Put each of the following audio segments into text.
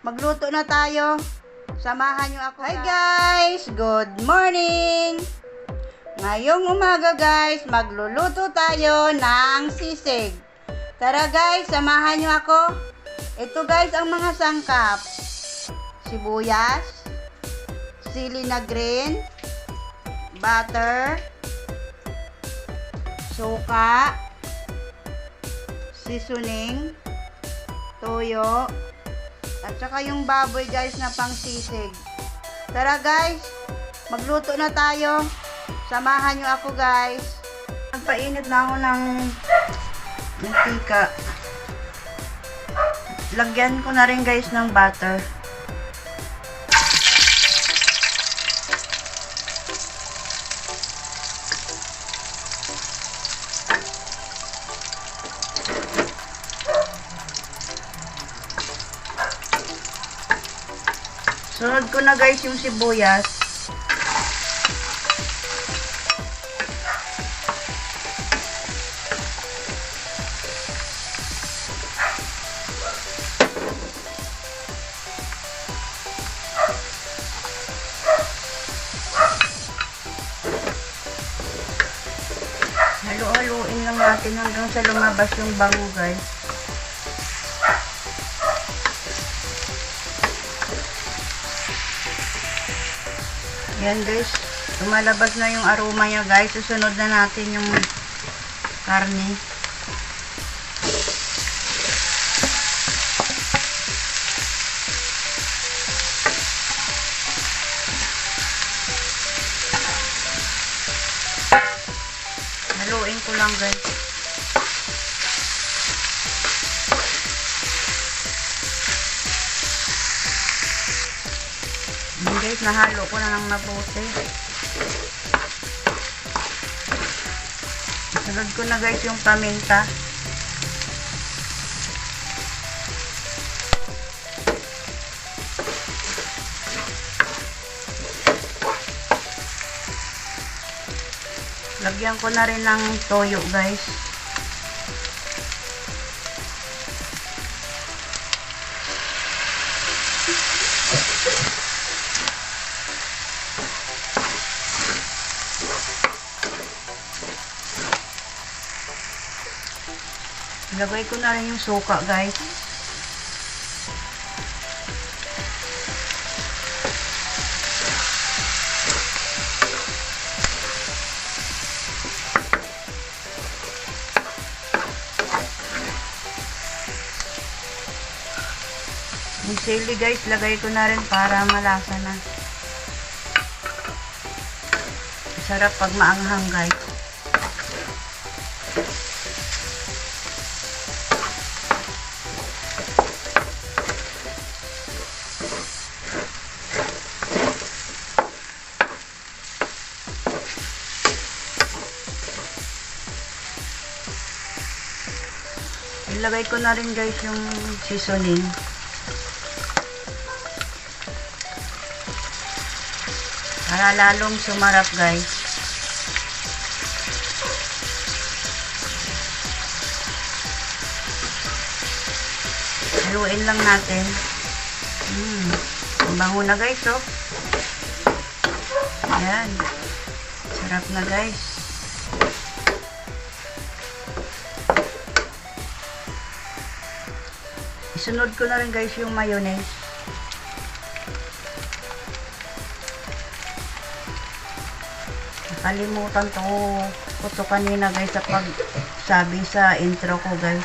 Magluto na tayo. Samahan nyo ako. Hi guys! Good morning! Ngayong umaga guys, magluluto tayo ng sisig. Tara guys, samahan nyo ako. Ito guys ang mga sangkap. Sibuyas, sili na green, butter, suka, seasoning, toyo, at saka yung baboy guys na pang sisig. Tara guys, magluto na tayo. Samahan nyo ako guys. Nagpainit na ako ng mantika. Lagyan ko na rin guys ng butter. Sunod ko na guys yung sibuyas. Halo-haluin lang natin hanggang sa lumabas yung bango guys. Yan guys, lumalabas na yung aroma niya guys. Susunod na natin yung karne. Haluin ko lang guys. Guys, nahalo ko na ng mabuti. Sunod ko na guys yung paminta. Lagyan ko na rin ng toyo guys. Lagay ko na rin yung suka guys. Yung sili guys, lagay ko na rin para malasa na. Sarap pag maanghang guys. Ilagay ko na rin guys yung seasoning. Para lalong sumarap guys. Haluin lang natin. Bango na guys oh. Ayan. Sarap na guys. Isunod ko na rin guys yung mayonnaise. Nakalimutan ko to kanina guys sa pagsabi sa intro ko guys.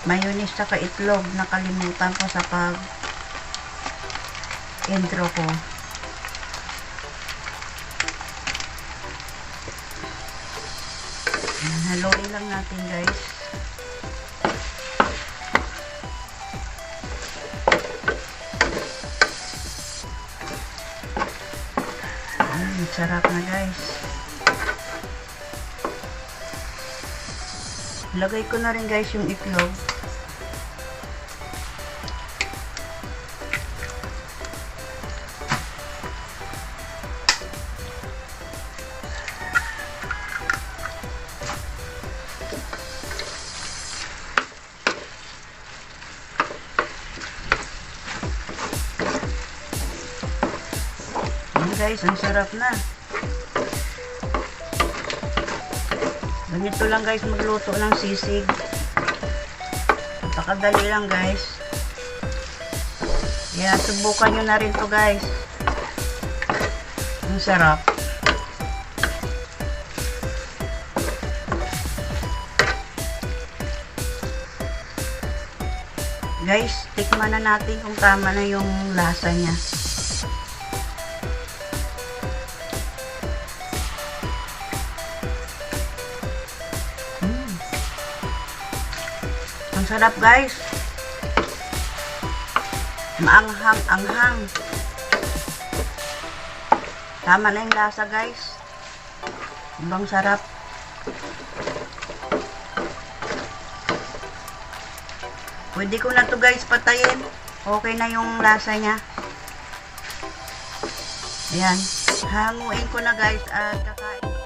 Mayonnaise saka itlog. Nakalimutan ko sa pag intro ko. Haluin lang natin guys. Sarap na guys. Lagay ko na rin guys yung itlog. guys, ang sarap na. Ganito lang guys magluto ng sisig. Napakadali lang guys. Kaya subukan nyo na rin to guys. Ang sarap. Guys, tikman na natin kung tama na yung lasa niya. Ang sarap guys. Maanghang-anghang. Tama na yung lasa guys. Ibang sarap. Pwede ko na to guys patayin. Okay na yung lasa niya. Ayan. Hanguin ko na guys at kakain.